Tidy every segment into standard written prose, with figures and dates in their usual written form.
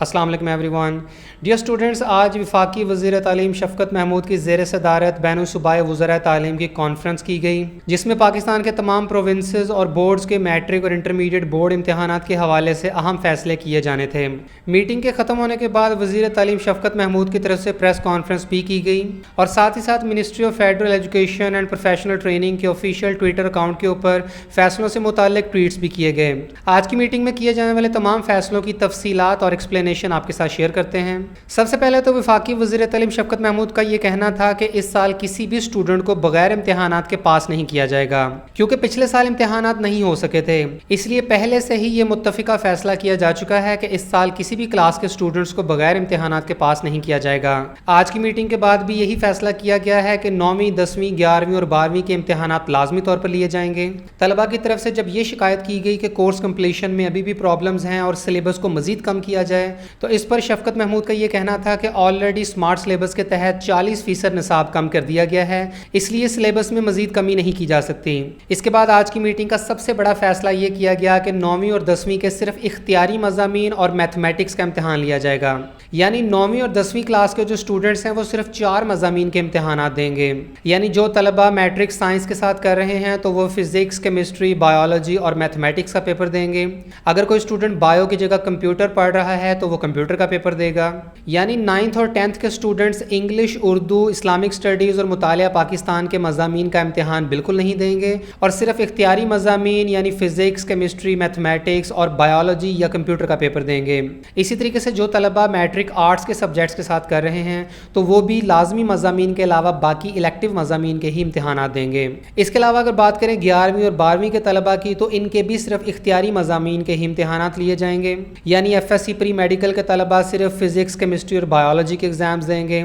अस्सलाम वालेकुम everyone. Dear students, आज वफाकी वज़ीर तालीम शफ़क़त महमूद की ज़ेर सदारत बैनुल-सूबाई वज़राए तालीम की कॉन्फ्रेंस की गई, जिसमें पाकिस्तान के तमाम प्रोविंसेस और बोर्ड्स के मैट्रिक और इंटरमीडिएट बोर्ड इम्तहानात के हवाले से अहम फ़ैसले किए जाने थे। मीटिंग के ख़त्म होने के बाद वज़ीर तालीम शफ़क़त महमूद की तरफ से प्रेस कॉन्फ्रेंस भी की गई और साथ ही साथ ministry of federal education and professional training के ऑफिशियल ट्विटर अकाउंट के ऊपर फ़ैसलों से मुताल्लिक़ ट्वीट्स भी किए गए। आज की मीटिंग में किए जाने वाले तमाम फ़ैसलों की तफसीलात और एक्सप्लेनेशन आपके साथ शेयर करते हैं। सबसे पहले तो वफाकी वज़ीर तालीम शफ़क़त महमूद का ये कहना था कि इस साल किसी भी स्टूडेंट को बगैर इम्तहानात के पास नहीं किया जाएगा, क्योंकि पिछले साल इम्तहानात नहीं हो सके थे। इसलिए पहले से ही ये मुत्तफ़िका फ़ैसला किया जा चुका है कि इस साल किसी भी क्लास के स्टूडेंट्स को बगैर इम्तहानात के पास नहीं किया जाएगा। आज की मीटिंग के बाद भी यही फ़ैसला किया गया है कि 9वीं, 10वीं, 11वीं और 12वीं के इम्तहानात लाजमी तौर पर लिए जाएंगे। तलबा की तरफ से जब ये शिकायत की गई कि कोर्स कम्प्लीशन में अभी भी प्रॉब्लम्स हैं और सिलेबस को मज़ीद कम किया जाए, तो इस पर शफ़क़त महमूद का ये कहना था कि ऑलरेडी स्मार्ट सिलेबस के तहत 40% निसाब कम कर दिया गया है, इसलिए सिलेबस में मज़ीद कमी नहीं की जा सकती। इसके बाद आज की मीटिंग का सबसे बड़ा फ़ैसला ये किया गया कि 9वीं और 10वीं के सिर्फ इख्तियारी मज़ामीन और मैथमेटिक्स का इम्तहान लिया जाएगा। यानी 9वीं और 10वीं क्लास के जो स्टूडेंट्स हैं वो सिर्फ 4 मज़ामीन के इम्तहानात देंगे। यानी जो तलबा मैट्रिक साइंस के साथ कर रहे हैं तो वो फिज़िक्स, केमिस्ट्री, बायोलॉजी और मैथमेटिक्स का पेपर देंगे। अगर कोई स्टूडेंट बायो की जगह कंप्यूटर पढ़ रहा है तो वो कंप्यूटर का पेपर देगा। यानी 9th और 10th के students English, Urdu, Islamic studies और मुतालिया पाकिस्तान के मज़ामीन का इम्तहान बिल्कुल नहीं देंगे और सिर्फ इख्तियारी मज़ामीन यानी फ़िज़िक्स, केमिस्ट्री, मैथमेटिक्स और बायोलॉजी या कंप्यूटर का पेपर देंगे। इसी तरीके से जो तलबा मैट्रिक आर्ट्स के सब्जेक्ट्स के साथ कर रहे हैं तो वो भी लाजमी मज़ामीन के अलावा बाकी इलेक्टिव मज़ामीन के ही इम्तहानात देंगे। इसके अलावा अगर बात करें 11वीं और 12वीं के तलबा की, तो इनके भी सिर्फ इख्तियारी मज़ामीन के ही इम्तहानात लिए जाएंगे। यानी FSC प्री मेडिकल के तलबा सिर्फ फ़िज़िक्स, केमिस्ट्री और बायोलॉजी के एग्ज़ाम्स देंगे।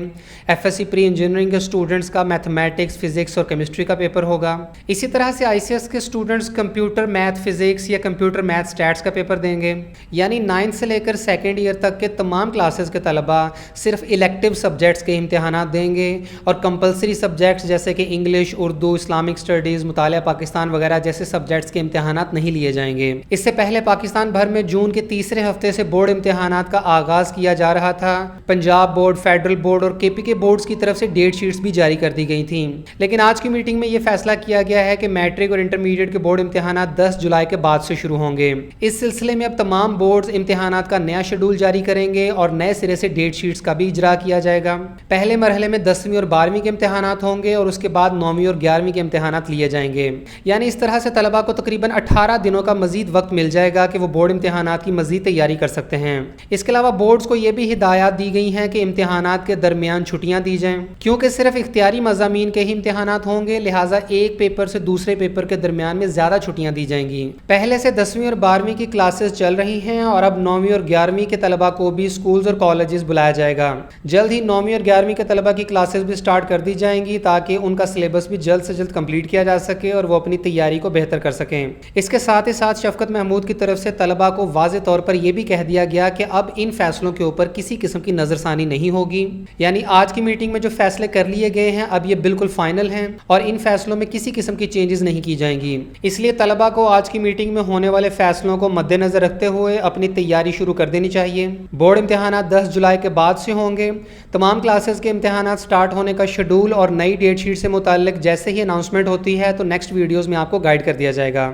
FSC प्री इंजीनियरिंग के स्टूडेंट्स का मैथमेटिक्स, फिज़िक्स और केमिस्ट्री का पेपर होगा। इसी तरह से ICS के स्टूडेंट्स कंप्यूटर मैथ फिज़िक्स या कंप्यूटर मैथ स्टैट्स का पेपर देंगे। यानी 9th से लेकर 2nd ईयर तक के तमाम क्लासेस के तलबा सिर्फ इलेक्टिव सब्जेक्ट्स के इम्तहानात देंगे और कंपलसरी सब्जेक्ट्स जैसे कि इंग्लिश, उर्दू, इस्लामिक स्टडीज़, मुतालिया पाकिस्तान वगैरह जैसे सब्जेक्ट्स के इम्तहानात नहीं लिए जाएंगे। इससे पहले पाकिस्तान भर में जून के तीसरे हफ्ते से बोर्ड इम्तहानात का आगाज़ किया जा रहा था। पंजाब बोर्ड, फेडरल बोर्ड और KPK बोर्ड्स की तरफ से डेट शीट्स भी जारी कर दी गई थी। लेकिन आज की मीटिंग में ये फैसला किया गया है कि मैट्रिक और इंटरमीडिएट के बोर्ड इम्तहानात 10 जुलाई के बाद से शुरू होंगे। इस सिलसिले में अब तमाम बोर्ड्स इम्तहानात का नया शेड्यूल जारी करेंगे और नए सिरे से डेट शीट्स का भी इजरा किया जाएगा। पहले मरहले में 10वीं और 12वीं के इम्तहानात होंगे और उसके बाद 9वीं और 11वीं के इम्तहानात लिए जाएंगे। यानी इस तरह से तलबा को तकरीबन 18 दिनों का मजीद वक्त मिल जाएगा कि वो बोर्ड इम्तहानात की मजीद तैयारी कर सकते हैं। इसके अलावा बोर्ड्स को ये भी हिदायत दी गई हैं कि इम्तहानात के दरमियान छुट्टियां दी जाएं, क्योंकि सिर्फ इख्तियारी मज़ामीन के ही इम्तहानात होंगे, लिहाजा एक पेपर से दूसरे पेपर के दरमियान में ज़्यादा छुट्टियां दी जाएंगी। पहले से 10वीं और 12वीं की क्लासेस चल रही हैं और अब 9वीं और 11वीं के तलबा को भी स्कूल्स और कॉलेजेस बुलाया जाएगा। जल्द ही 9वीं और 11वीं के तलबा की क्लासेस भी स्टार्ट कर दी जाएंगी ताकि उनका सिलेबस भी जल्द से जल्द कंप्लीट किया जा सके और वो अपनी तैयारी को बेहतर कर सकें। इसके साथ ही साथ शफ़क़त महमूद की तरफ से तलबा को वाज़े तौर पर यह भी कह दिया गया कि अब इन फैसलों के ऊपर किसी किस्म की नज़रसानी नहीं होगी। यानी आज की मीटिंग में जो फैसले कर लिए गए हैं अब ये बिल्कुल फाइनल हैं और इन फैसलों में किसी किस्म की चेंजेस नहीं की जाएंगी। इसलिए तलबा को आज की मीटिंग में होने वाले फैसलों को मद्देनजर रखते हुए अपनी तैयारी शुरू कर देनी चाहिए। बोर्ड इम्तहानात 10 जुलाई के बाद से होंगे। तमाम क्लासेस के इम्तहानात स्टार्ट होने का शेड्यूल और नई डेट शीट से मुताल्लिक जैसे ही अनाउंसमेंट होती है तो नेक्स्ट वीडियोज़ में आपको गाइड कर दिया जाएगा।